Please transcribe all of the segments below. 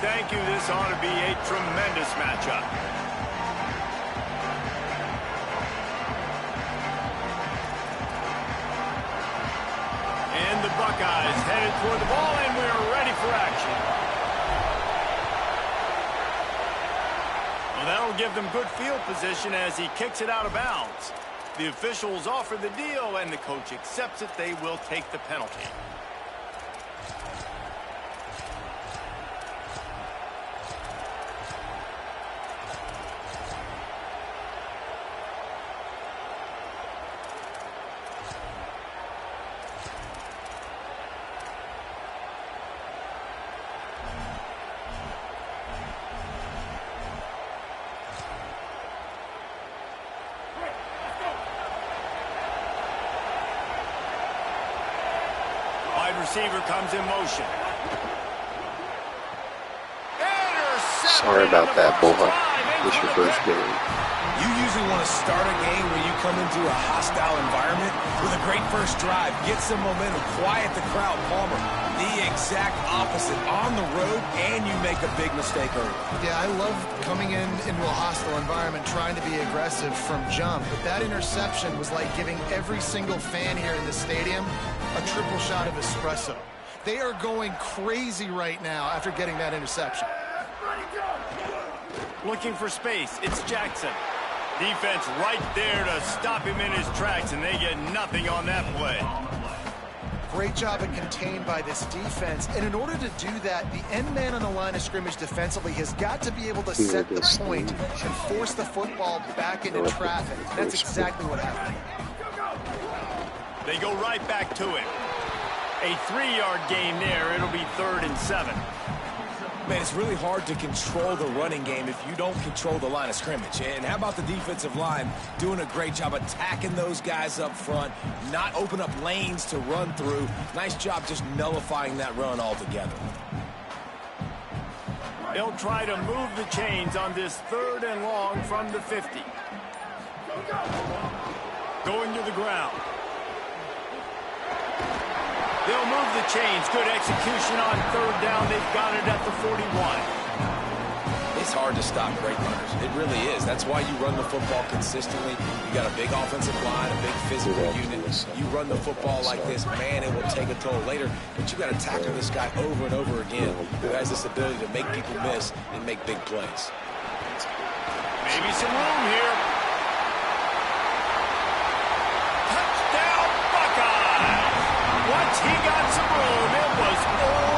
thank you. This ought to be a tremendous matchup. And the Buckeyes headed toward the ball, and we're ready for action. Well, that'll give them good field position as he kicks it out of bounds. The officials offer the deal, and the coach accepts it. They will take the penalty. Receiver comes in motion. Sorry about that, boy. This is your first game. You usually want to start a game where you come into a hostile environment with a great first drive, get some momentum, quiet the crowd. Palmer, the exact opposite. On the road, and you make a big mistake early. Yeah, I love coming into a hostile environment, trying to be aggressive from jump. But that interception was like giving every single fan here in the stadium a triple shot of espresso. They are going crazy right now after getting that interception. Looking for space. It's Jackson. Defense right there to stop him in his tracks, and they get nothing on that play. Great job and contained by this defense. And in order to do that, the end man on the line of scrimmage defensively has got to be able to set the point and force the football back into traffic. That's exactly what happened. They go right back to it. A 3-yard gain there. It'll be 3rd and 7. Man, it's really hard to control the running game if you don't control the line of scrimmage. And how about the defensive line doing a great job attacking those guys up front, not open up lanes to run through. Nice job just nullifying that run altogether. They'll try to move the chains on this 3rd and long from the 50. Going to the ground. They'll move the chains. Good execution on 3rd down. They've got it at the 41. It's hard to stop great runners. It really is. That's why you run the football consistently. You got a big offensive line, a big physical unit. You run the football like this, man, it will take a toll later. But you got to tackle this guy over and over again who has this ability to make people miss and make big plays. Maybe some room here. Touchdown, Buckeyes! Once he got some room, it was over.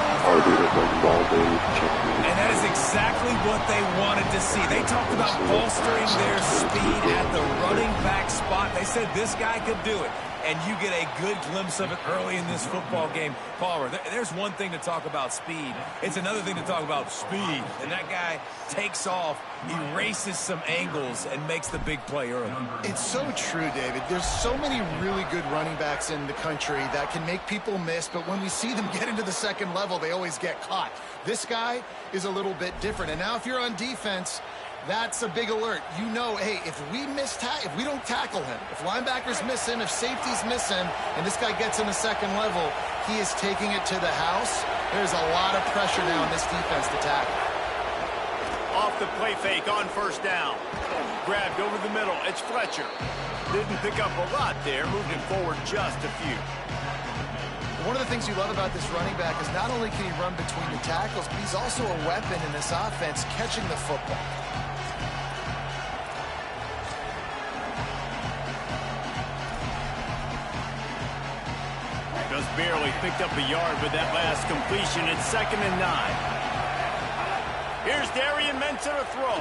And that is exactly what they wanted to see. They talked about bolstering their speed at the running back spot. They said this guy could do it. And you get a good glimpse of it early in this football game. Palmer, there's one thing to talk about speed. It's another thing to talk about speed. And that guy takes off, erases some angles, and makes the big play early. It's so true, David. There's so many really good running backs in the country that can make people miss, but when we see them get into the second level, they always get caught. This guy is a little bit different. And now if you're on defense, that's a big alert. You know, hey, if we don't tackle him, if linebackers miss him, if safeties miss him, and this guy gets in the second level, he is taking it to the house. There's a lot of pressure now on this defense to tackle. Off the play fake on 1st down. Grabbed over the middle. It's Fletcher. Didn't pick up a lot there. Moved him forward just a few. One of the things you love about this running back is not only can he run between the tackles, but he's also a weapon in this offense catching the football. Just barely picked up a yard with that last completion. It's 2nd and 9. Here's Darian Mensah to throw.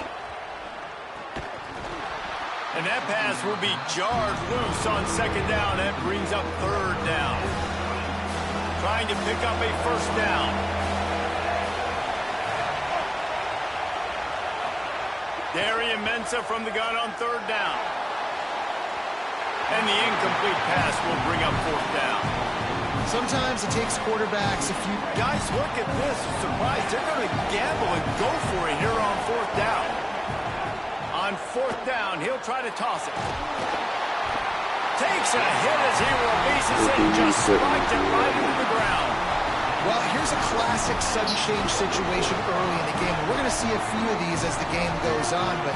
And that pass will be jarred loose on 2nd down. That brings up 3rd down. Trying to pick up a 1st down. Darian Mensah from the gun on 3rd down. And the incomplete pass will bring up 4th down. Sometimes it takes quarterbacks a few... Guys, look at this. Surprise. They're going to gamble and go for it here on 4th down. On 4th down, he'll try to toss it. Takes a hit as he releases it, just spiked it right into the ground. Well, here's a classic sudden change situation early in the game. We're going to see a few of these as the game goes on, but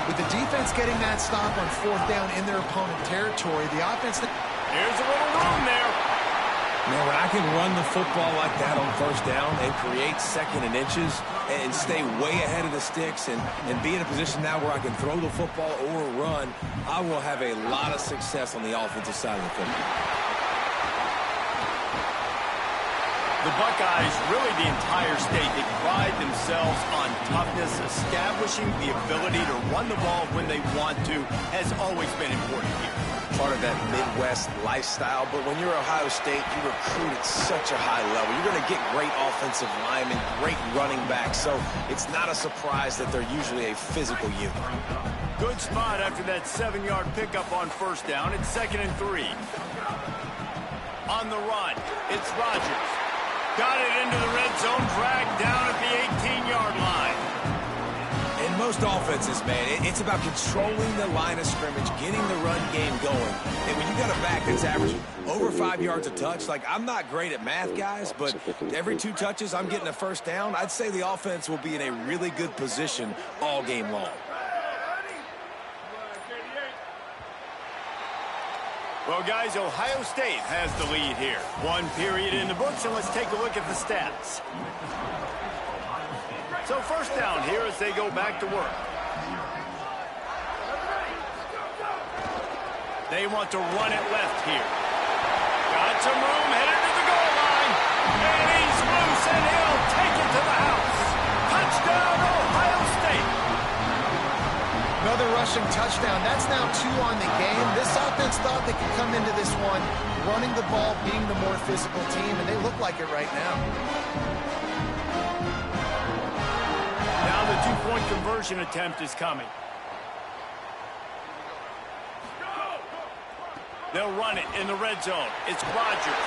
with the defense getting that stop on 4th down in their opponent territory, the offense... Here's a little room there. Man, when I can run the football like that on 1st down and create 2nd and inches and stay way ahead of the sticks and be in a position now where I can throw the football or run, I will have a lot of success on the offensive side of the football. The Buckeyes, really the entire state, they pride themselves on toughness. Establishing the ability to run the ball when they want to has always been important here. Part of that Midwest lifestyle, but when you're Ohio State, you recruit at such a high level. You're going to get great offensive linemen, great running backs, so it's not a surprise that they're usually a physical unit. Good spot after that 7-yard pickup on 1st down. It's 2nd and 3. On the run, it's Rodgers. Got it into the red zone, dragged down at the 18-yard line. In most offenses, man, it's about controlling the line of scrimmage, getting the run game going. And when you got a back that's averaging over 5 yards a touch, like I'm not great at math, guys, but every 2 touches I'm getting a 1st down, I'd say the offense will be in a really good position all game long. Well, guys, Ohio State has the lead here. 1 period in the books, and let's take a look at the stats. So 1st down here as they go back to work. They want to run it left here. Got some room, headed to the goal line. And he's loose, and he'll take it to the house. Touchdown, Ohio State. Another rushing touchdown. That's now 2 on the game. This offense thought they could come into this one running the ball, being the more physical team, and they look like it right now. Now the 2-point conversion attempt is coming. They'll run it in the red zone. It's Rodgers.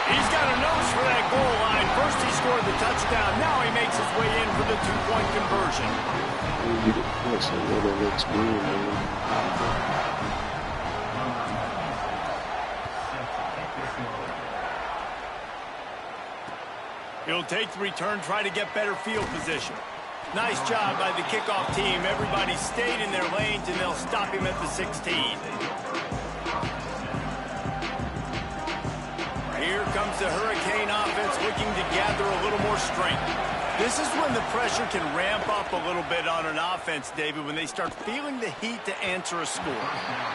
He's got a nose for that goal line. First he scored the touchdown. Now he makes his way in for the 2-point conversion. He'll take the return, try to get better field position. Nice job by the kickoff team. Everybody stayed in their lanes, and they'll stop him at the 16. Here comes the Hurricane offense looking to gather a little more strength. This is when the pressure can ramp up a little bit on an offense, David, when they start feeling the heat to answer a score.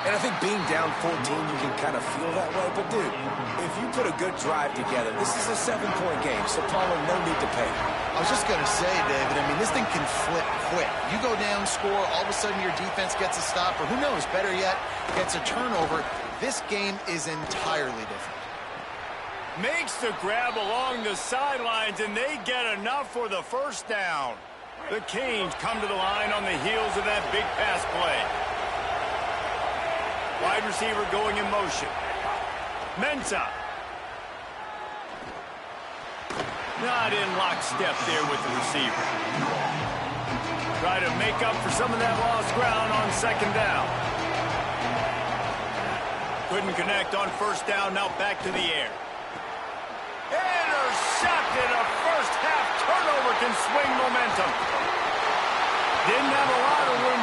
And I think being down 14, you can kind of feel that way. But, dude, if you put a good drive together, this is a 7-point game, so Paulo, no need to pay. I was just going to say, David, I mean, this thing can flip quick. You go down, score, all of a sudden your defense gets a stop, or who knows, better yet, gets a turnover. This game is entirely different. Makes the grab along the sidelines, and they get enough for the 1st down. The Canes come to the line on the heels of that big pass play. Wide receiver going in motion. Mensah. Not in lockstep there with the receiver. Try to make up for some of that lost ground on 2nd down. Couldn't connect on 1st down, now back to the air. Intercepted. A first-half turnover can swing momentum. Didn't have a lot of room